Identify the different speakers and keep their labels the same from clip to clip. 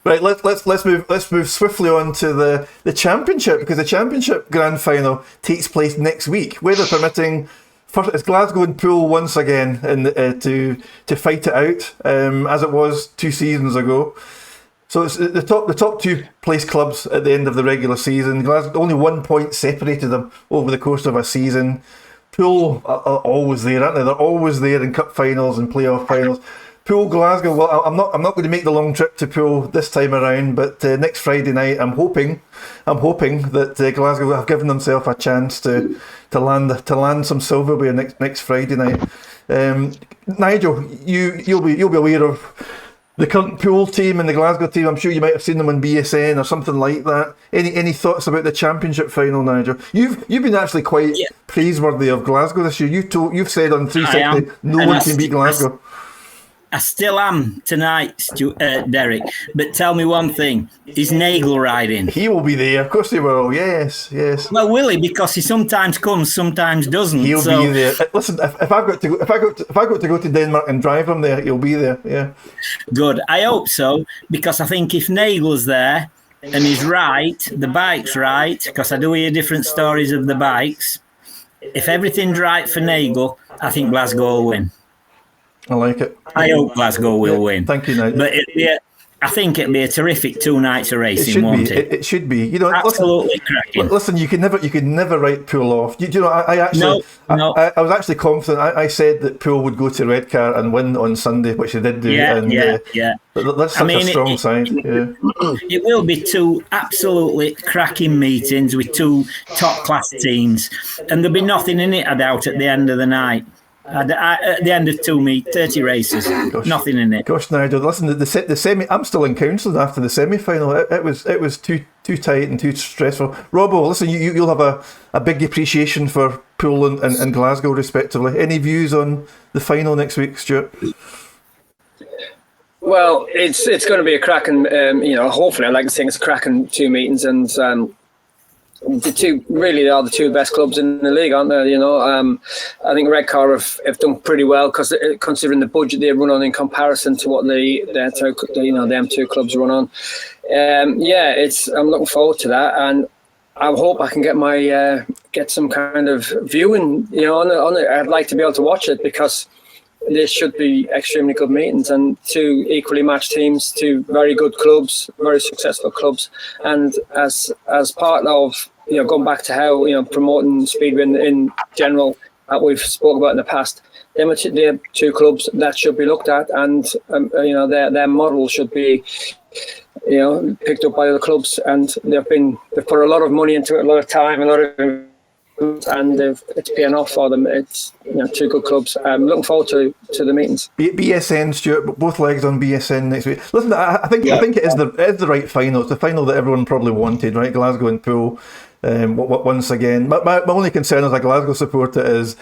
Speaker 1: Right, let's move swiftly on to the championship, because the championship grand final takes place next week, weather permitting. First, it's Glasgow and Poole once again to fight it out, as it was 2 seasons ago. So it's the top 2 place clubs at the end of the regular season. Glasgow, only 1 point separated them over the course of a season. Poole are always there, aren't they? They're always there in cup finals and playoff finals. Poole, Glasgow. Well, I'm not going to make the long trip to Poole this time around, but next Friday night, I'm hoping that Glasgow have given themselves a chance to land some silverware next Friday night. Nigel, you'll be aware of the current Poole team and the Glasgow team. I'm sure you might have seen them on BSN or something like that. Any thoughts about the championship final, Nigel? You've been actually quite praiseworthy of Glasgow this year. You've said on 360 no one can beat Glasgow.
Speaker 2: I still am tonight, Derek. But tell me one thing: is NIGEL riding?
Speaker 1: He will be there. Of course he will. Yes.
Speaker 2: Well, will he? Because he sometimes comes, sometimes doesn't.
Speaker 1: He'll be there. Listen, if I've got to go to Denmark and drive him there, he'll be there. Yeah.
Speaker 2: Good. I hope so, because I think if NIGEL's there and he's right, the bike's right, because I do hear different stories of the bikes. If everything's right for NIGEL, I think Glasgow will win.
Speaker 1: I like it.
Speaker 2: I hope Glasgow will win.
Speaker 1: Thank you, Nigel.
Speaker 2: But I think it'll be a terrific 2 nights of racing, won't it?
Speaker 1: It should be.
Speaker 2: Absolutely cracking.
Speaker 1: Listen, you could never write Poole off. Do you know? I was actually confident. I said that Poole would go to Redcar and win on Sunday, which they did do. That's such a strong side. Yeah.
Speaker 2: It will be 2 absolutely cracking meetings with 2 top class teams, and there'll be nothing in it, I doubt, at the end of the night. At the end of 30 races, nothing in it.
Speaker 1: Gosh, Nigel, listen, the semi. I'm still in counselling after the semi-final. It was too tight and too stressful. Robbo, listen, you'll have a big appreciation for Poole and Glasgow, respectively. Any views on the final next week, Stuart?
Speaker 3: Well, it's going to be a cracking. Hopefully, I'd like to think it's a cracking 2 meetings, and the 2 really are the 2 best clubs in the league, aren't they? I think Redcar have done pretty well, because considering the budget they run on in comparison to what the M2 clubs run on. I'm looking forward to that, and I hope I can get some kind of viewing. On it. I'd like to be able to watch it, because this should be extremely good meetings, and 2 equally matched teams, 2 very good clubs, very successful clubs. And as part of going back to how promoting Speedway in general that we've spoke about in the past, they're 2 clubs that should be looked at, and their model should be picked up by other clubs, and they've put a lot of money into it, a lot of time, a lot of, and it's paying off for them. It's 2 good clubs. I'm looking forward to the meetings.
Speaker 1: BSN, Stuart, both legs on BSN next week. Listen, I think it is the right final. It's the final that everyone probably wanted, right? Glasgow and Poole. Once again, my only concern as a Glasgow supporter is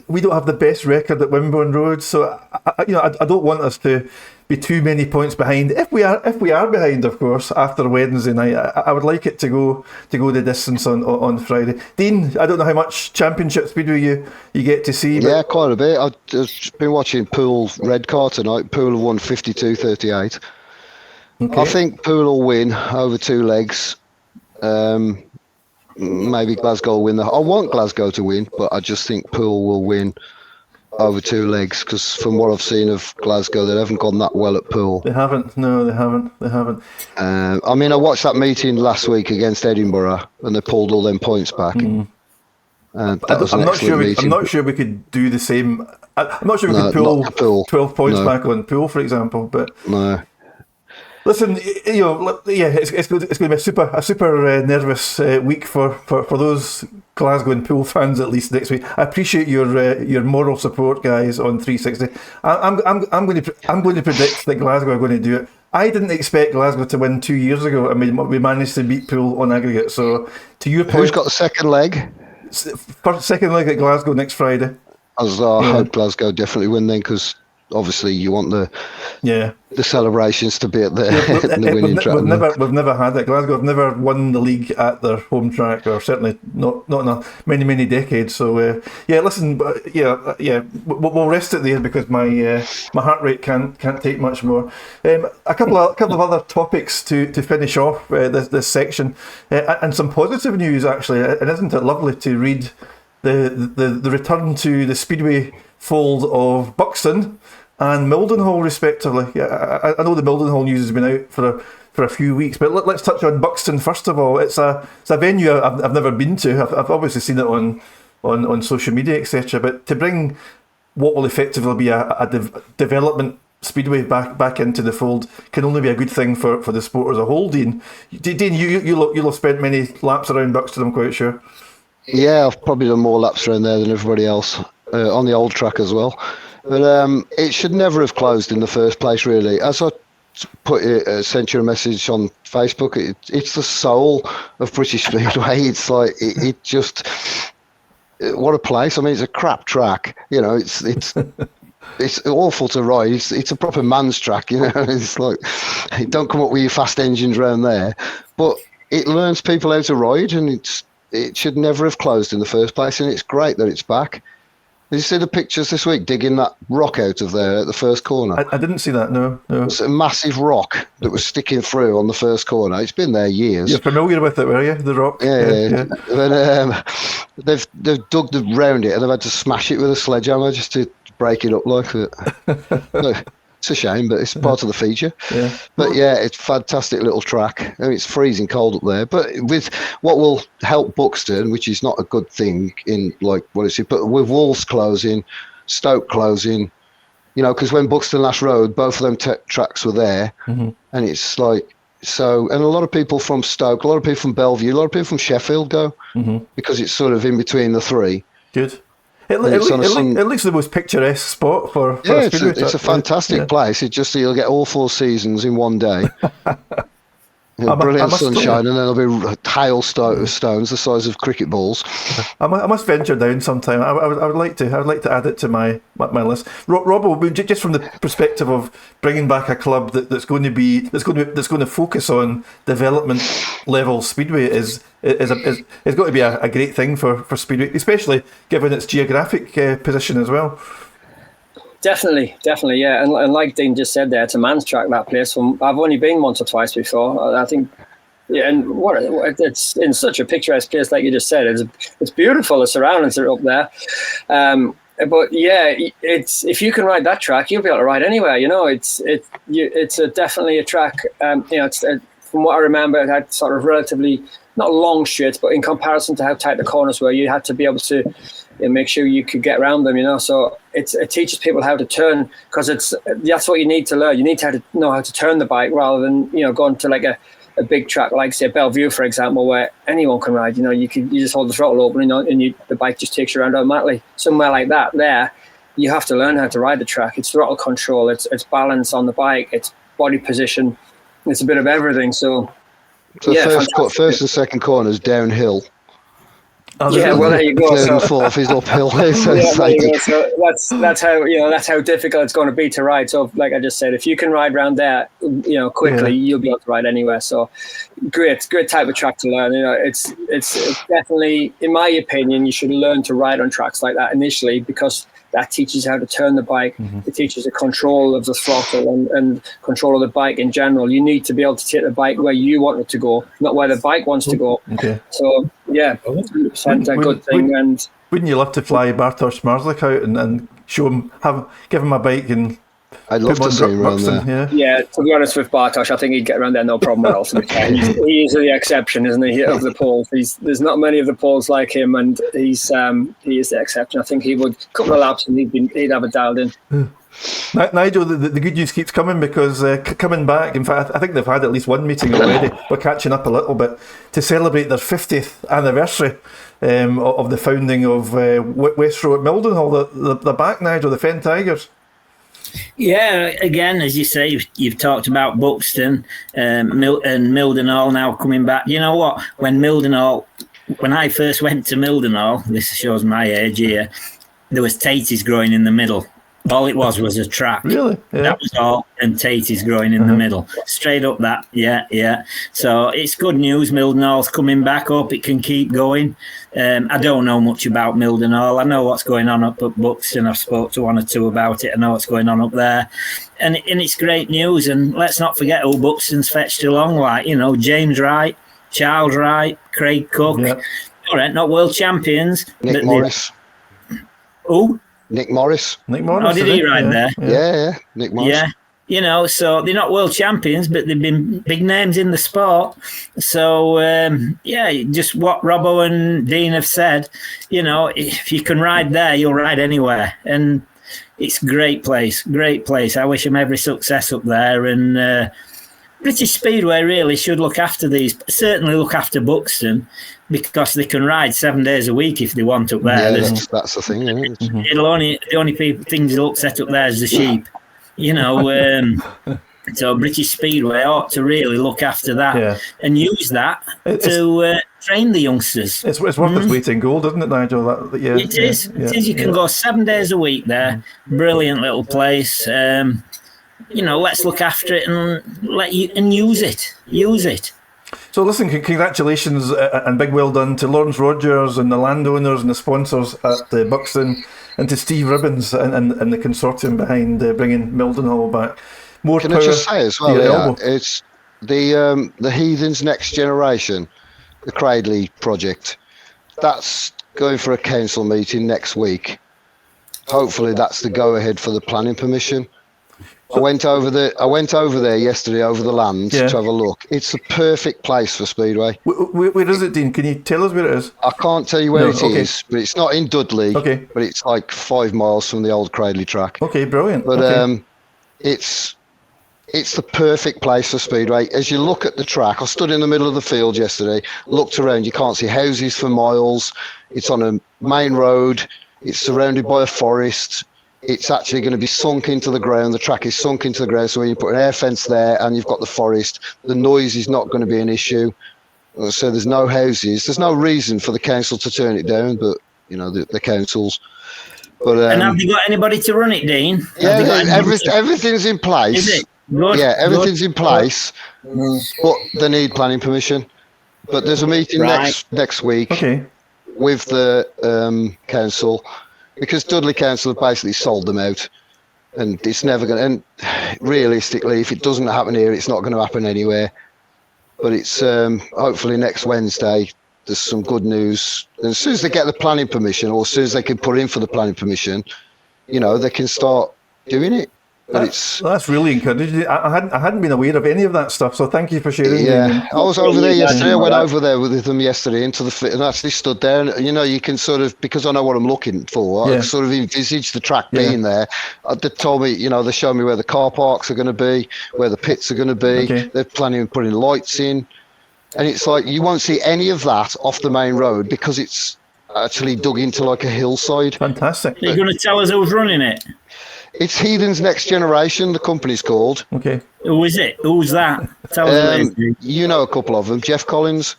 Speaker 1: we don't have the best record at Wimborne Road, so I don't want us to be too many points behind. If we are behind, of course, after Wednesday night, I would like it to go the distance on Friday. Dean, I don't know how much Championship Speedway you get to see.
Speaker 4: Yeah, quite a bit. I've just been watching Poole Redcar tonight. Poole have won 52-38. Okay. I think Poole will win over 2 legs. Maybe Glasgow will win. I want Glasgow to win, but I just think Poole will win over 2 legs, because from what I've seen of Glasgow, they haven't gone that well at Poole.
Speaker 1: They haven't. No, they haven't.
Speaker 4: I watched that meeting last week against Edinburgh, and they pulled all them points back. That was an excellent meeting.
Speaker 1: I'm not sure we could do the same. I'm not sure we could pull 12 points back on Poole, for example. But
Speaker 4: no.
Speaker 1: Listen, it's going to be a super nervous week for those Glasgow and Poole fans, at least next week. I appreciate your moral support, guys, on 360. I'm going to predict that Glasgow are going to do it. I didn't expect Glasgow to win 2 years ago. I mean, we managed to beat Poole on aggregate. So, to your point,
Speaker 4: who's got the second leg?
Speaker 1: Second leg at Glasgow next Friday.
Speaker 4: I hope Glasgow definitely win then, because obviously you want the
Speaker 1: Yeah.
Speaker 4: celebrations to be at the,
Speaker 1: Yeah,
Speaker 4: the winning track.
Speaker 1: we've never had it. Glasgow have never won the league at their home track, or certainly not in many decades. So yeah, listen, we'll rest it there because my heart rate can't take much more. A couple of other topics to finish off this section, and some positive news actually. And isn't it lovely to read the return to the Speedway fold of Buxton and Mildenhall, respectively. Yeah, I know the Mildenhall news has been out for a few weeks, but let's touch on Buxton first of all. It's a venue I've never been to. I've obviously seen it on social media, etc. But to bring what will effectively be a development speedway back into the fold can only be a good thing for the sport as a whole. Dean, you'll have spent many laps around Buxton, I'm quite sure.
Speaker 4: Yeah, I've probably done more laps around there than everybody else on the old track as well. But it should never have closed in the first place, really. As I sent you a message on Facebook, it's the soul of British Speedway. It's like it just what a place. I mean, it's a crap track. You know, it's it's awful to ride. It's a proper man's track. You know, it's like don't come up with your fast engines around there. But it learns people how to ride, and it should never have closed in the first place. And it's great that it's back. Did you see the pictures this week digging that rock out of there at the first corner?
Speaker 1: I didn't see that, no.
Speaker 4: It's a massive rock that was sticking through on the first corner. It's been there years.
Speaker 1: You're familiar with it, were you? The rock?
Speaker 4: Yeah. But, they've dug around it and they've had to smash it with a sledgehammer just to break it up like that. It's a shame, but it's part of the feature. Yeah. But yeah, it's a fantastic little track. I mean, it's freezing cold up there. But with what will help Buxton, which is not a good thing in like what is it, but with Wolves closing, Stoke closing, you know, because when Buxton last rode, both of them tracks were there, and it's like so. And a lot of people from Stoke, a lot of people from Bellevue, a lot of people from Sheffield go because it's sort of in between the three.
Speaker 1: Good. It looks the most picturesque spot for a speedway track.
Speaker 4: It's a fantastic place. It just you'll get all 4 seasons in one day. Brilliant sunshine, and then there'll be hail stones the size of cricket balls.
Speaker 1: I must venture down sometime. I would like to add it to my list. Robbo, just from the perspective of bringing back a club that's going to focus on development level speedway is going to be a great thing for speedway, especially given its geographic position as well.
Speaker 3: Definitely, yeah. And like Dean just said there, it's a man's track, that place. I've only been once or twice before. I think, yeah, and it's in such a picturesque place, like you just said. It's beautiful. The surroundings are up there. But yeah, if you can ride that track, you'll be able to ride anywhere. You know, it's definitely a track. From what I remember, it had sort of relatively not long straights, but in comparison to how tight the corners were, you had to be able to make sure you could get around them. You know, so it teaches people how to turn, because that's what you need to learn. You need to know how to turn the bike rather than going to like a big track like say Bellevue, for example, where anyone can ride. You know, you just hold the throttle open and the bike just takes you around automatically. Somewhere like that, there you have to learn how to ride the track. It's throttle control, it's balance on the bike, it's body position, it's a bit of everything. So yeah,
Speaker 4: first and second corners downhill.
Speaker 3: Yeah, well, there you go.
Speaker 4: Third and fourth is uphill. So
Speaker 3: that's how difficult it's going to be to ride. So, like I just said, if you can ride around there, quickly, you'll be able to ride anywhere. So, great type of track to learn. It's definitely, in my opinion, you should learn to ride on tracks like that initially, because that teaches how to turn the bike. It teaches the control of the throttle and control of the bike in general. You need to be able to take the bike where you want it to go, not where the bike wants to go. Okay. So, yeah, 100% a good thing. And
Speaker 1: wouldn't you love to fly Bartosz Marzlik out and show him, give him a bike and
Speaker 4: I'd love to see him around there.
Speaker 3: Yeah, to be honest with Bartosz, I think he'd get around there no problem at all. He is the exception, isn't he, of the Poles? There's not many of the Poles like him, and he is the exception. I think he would a couple of laps and he'd have it dialed in.
Speaker 1: Nigel, the good news keeps coming, because coming back, in fact, I think they've had at least one meeting already. We're catching up a little bit to celebrate their 50th anniversary of the founding of West Row at Mildenhall. They're back, Nigel, the Fen Tigers.
Speaker 2: Yeah, again, as you say, you've talked about Buxton and Mildenhall now coming back. You know what? When I first went to Mildenhall, this shows my age here, there was taties growing in the middle. All it was a track.
Speaker 1: Really? Yeah.
Speaker 2: That was all, and Tatey's growing in the middle. Straight up that, yeah. So it's good news. Mildenhall's coming back up. It can keep going. I don't know much about Mildenhall. I know what's going on up at Buxton. I've spoke to one or two about it. I know what's going on up there. And it's great news. And let's not forget who Buxton's fetched along, like, James Wright, Charles Wright, Craig Cook.
Speaker 1: Yeah.
Speaker 2: All right, not world champions.
Speaker 4: Nick Morris.
Speaker 2: Who?
Speaker 4: Nick Morris.
Speaker 2: Oh, did he ride there?
Speaker 4: Yeah, Nick Morris.
Speaker 2: Yeah. So they're not world champions, but they've been big names in the sport. So, just what Robbo and Dean have said, if you can ride there, you'll ride anywhere. And it's a great place. I wish them every success up there. And British Speedway really should look after these, certainly look after Buxton, because they can ride 7 days a week if they want up there.
Speaker 4: Yeah, that's the thing, isn't it?
Speaker 2: The only things that look set up there is the sheep. So British Speedway ought to really look after that and use that to train the youngsters.
Speaker 1: It's worth its weight in gold, isn't it, Nigel?
Speaker 2: It is. You can go 7 days a week there. Brilliant little place. Let's look after it and use it.
Speaker 1: So listen, congratulations and big well done to Lawrence Rogers and the landowners and the sponsors at Buxton, and to Steve Ribbons and the consortium behind bringing Mildenhall back. More
Speaker 4: Can
Speaker 1: power
Speaker 4: I just say as well,
Speaker 1: to your elbow.
Speaker 4: it's the Heathens Next Generation, the CRADLEY project. That's going for a council meeting next week. Hopefully that's the go-ahead for the planning permission. I went over there yesterday over the land to have a look. It's the perfect place for Speedway.
Speaker 1: Where is it, Dean? Can you tell us where it is?
Speaker 4: I can't tell you where it is, but it's not in Dudley.
Speaker 1: Okay.
Speaker 4: But it's like 5 miles from the old CRADLEY track.
Speaker 1: Okay, brilliant.
Speaker 4: But it's the perfect place for Speedway. As you look at the track, I stood in the middle of the field yesterday, looked around, you can't see houses for miles. It's on a main road. It's surrounded by a forest. It's actually going to be sunk into the ground. The track is sunk into the ground. So when you put an air fence there and you've got the forest, the noise is not going to be an issue. So there's no houses. There's no reason for the council to turn it down, but, the councils. But,
Speaker 2: and have you got anybody to run it, Dean?
Speaker 4: Yeah, everything's in place.
Speaker 2: Is it? Good.
Speaker 4: Yeah, everything's in place, but they need planning permission. But there's a meeting next week with the council, because Dudley Council have basically sold them out, and it's never going to. And realistically, if it doesn't happen here, it's not going to happen anywhere. But it's hopefully next Wednesday. There's some good news. And as soon as they get the planning permission, or as soon as they can put in for the planning permission, they can start doing it. But
Speaker 1: that's really encouraging. I hadn't been aware of any of that stuff, so thank you for sharing.
Speaker 4: Yeah, I was over there yesterday. I went over there with them yesterday into the fit and actually stood there. And you can sort of, because I know what I'm looking for, I sort of envisage the track being there. They told me, they showed me where the car parks are going to be, where the pits are going to be. They're planning on putting lights in, and it's like you won't see any of that off the main road because it's actually dug into like a hillside.
Speaker 1: Fantastic.
Speaker 2: You're going to tell us who's running it?
Speaker 4: It's Heathens Next Generation, the company's called.
Speaker 1: Okay.
Speaker 2: Who is it? Who's that? Tell us who it is.
Speaker 4: You know a couple of them. Jeff Collins.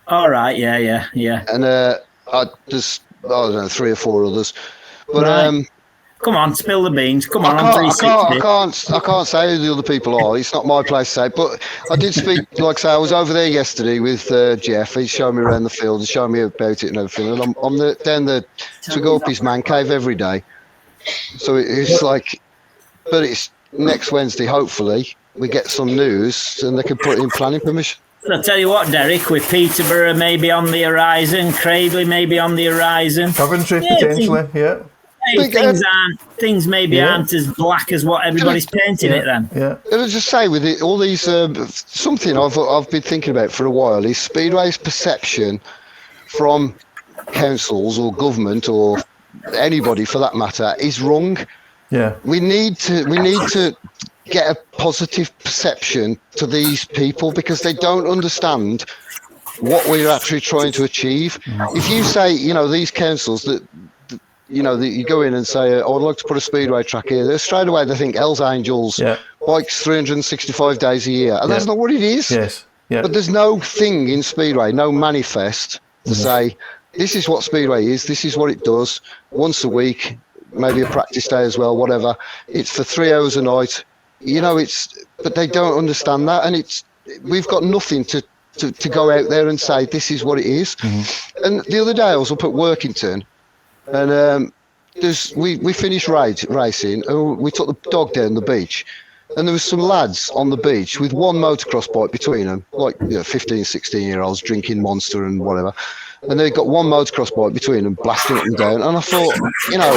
Speaker 2: All right, yeah.
Speaker 4: And there's, I don't know, 3 or 4 others. But
Speaker 2: come on, spill the beans. Come on, I'm 360.
Speaker 4: I can't say who the other people are. It's not my place to say. But I did speak, like I say, I was over there yesterday with Jeff. He showed me around the field and showed me about it and everything. And I'm down there to go up his man cave every day. So it's like, but it's next Wednesday, hopefully, we get some news and they can put in planning permission.
Speaker 2: So I'll tell you what, Derek, with Peterborough maybe on the horizon, Cradley maybe on the horizon.
Speaker 1: Coventry, potentially,
Speaker 2: Things maybe aren't as black as what everybody's painting it then.
Speaker 4: Yeah. And I just say, with it, all these, something I've been thinking about for a while is Speedway's perception from councils or government or anybody for that matter is wrong.
Speaker 1: Yeah, we need
Speaker 4: to get a positive perception to these people because they don't understand what we're actually trying to achieve. If you say, these councils that you go in and say, I would like to put a speedway track here, straight away they think Hells Angels, bikes 365 days a year, and that's not what it is.
Speaker 1: Yes. Yeah.
Speaker 4: But there's no thing in Speedway, no manifest to say, this is what Speedway is, this is what it does. Once a week, maybe a practice day as well, whatever. It's for 3 hours a night. You know, but they don't understand that, and we've got nothing to go out there and say this is what it is. And the other day I was up at Workington, and we finished racing, and we took the dog down the beach, and there was some lads on the beach with one motocross bike between them, like 15, 16-year-olds drinking Monster and whatever. And they got one motocross bike between them, blasting up and down. And I thought,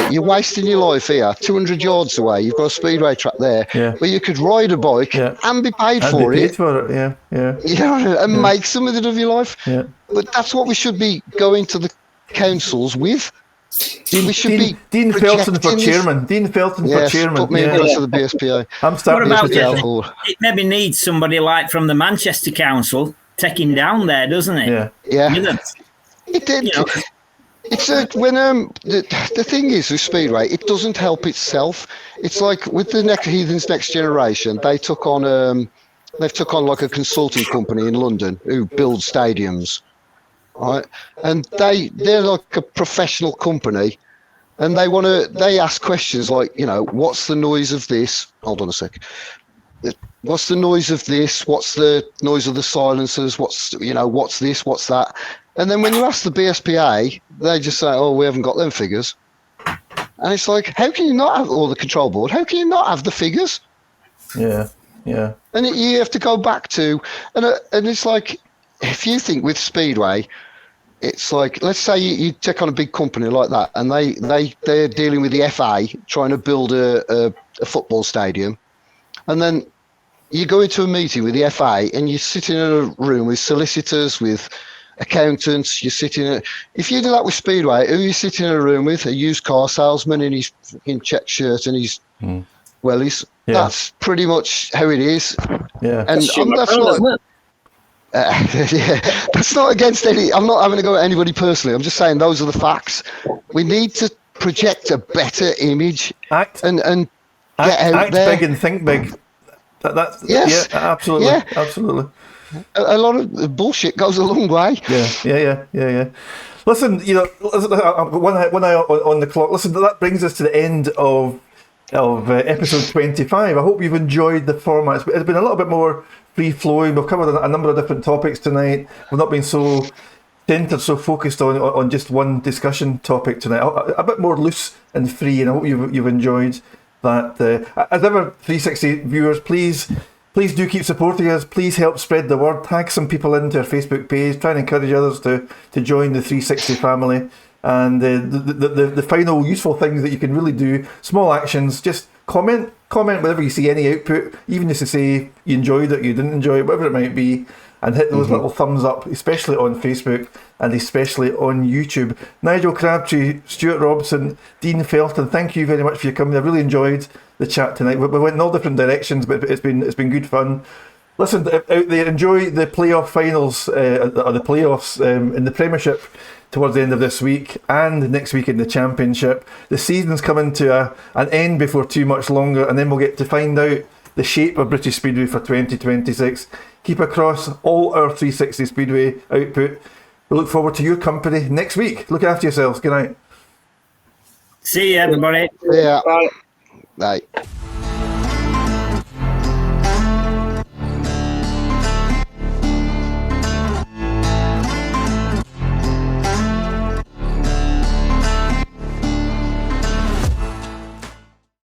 Speaker 4: you're wasting your life here. 200 yards away, you've got a speedway track there, where you could ride a bike and be paid for it. And make something of your life. Yeah. But that's what we should be going to the councils with. We should be
Speaker 1: Dean Felton for chairman. Dean Felton for chairman.
Speaker 4: Put me in place of the BSPA.
Speaker 1: I'm starting
Speaker 2: what about it maybe needs somebody like from the Manchester Council taking down there, doesn't it?
Speaker 4: Yeah. It did. It's when the thing is with Speedway, it doesn't help itself. It's like with the Heathens Next Generation, they've took on like a consulting company in London who builds stadiums, right? And they're like a professional company, and they ask questions like, what's the noise of this? Hold on a sec. What's the noise of this? What's the noise of the silencers? What's this? What's that? And then when you ask the BSPA, they just say, oh, we haven't got them figures. And it's like, how can you not have, or the control board, how can you not have the figures?
Speaker 1: Yeah.
Speaker 4: And you have to go back to, and it's like, if you think with Speedway, it's like, let's say you take on a big company like that, and they're dealing with the FA, trying to build a football stadium. And then you go into a meeting with the FA, and you're sitting in a room with solicitors, with accountants. You're sitting. If you do that with Speedway, who are you sitting in a room with? A used car salesman in his fucking check shirt and his wellies. Yeah. That's pretty much how it is.
Speaker 1: Yeah,
Speaker 4: and that's not. That's not against any. I'm not having to go at anybody personally. I'm just saying those are the facts. We need to project a better image and get out there.
Speaker 1: Act big and think big. That's yes. Yeah, absolutely. Yeah. Absolutely.
Speaker 4: A lot of bullshit goes a long way.
Speaker 1: Yeah. Listen, one eye on the clock. Listen, that brings us to the end of episode 25. I hope you've enjoyed the format. It's been a little bit more free-flowing. We've covered a number of different topics tonight. We've not been so centred, so focused on just one discussion topic tonight. A bit more loose and free, and I hope you've enjoyed that. As ever, 360 viewers, please do keep supporting us. Please help spread the word. Tag some people into our Facebook page. Try and encourage others to join the 360 family. And the final useful things that you can really do, small actions, just comment whenever you see any output, even just to say you enjoyed it, you didn't enjoy it, whatever it might be, and hit those little thumbs up, especially on Facebook and especially on YouTube. Nigel Crabtree, Stuart Robson, Dean Felton, thank you very much for your company. I really enjoyed the chat tonight. We went in all different directions, but it's been good fun. Listen, out there, enjoy the playoff finals, or the playoffs in the Premiership towards the end of this week and next week in the Championship. The season's coming to an end before too much longer, and then we'll get to find out the shape of British Speedway for 2026. Keep across all our 360 Speedway output. We look forward to your company next week. Look after yourselves. Good night.
Speaker 2: See you, everybody.
Speaker 4: Yeah. Bye.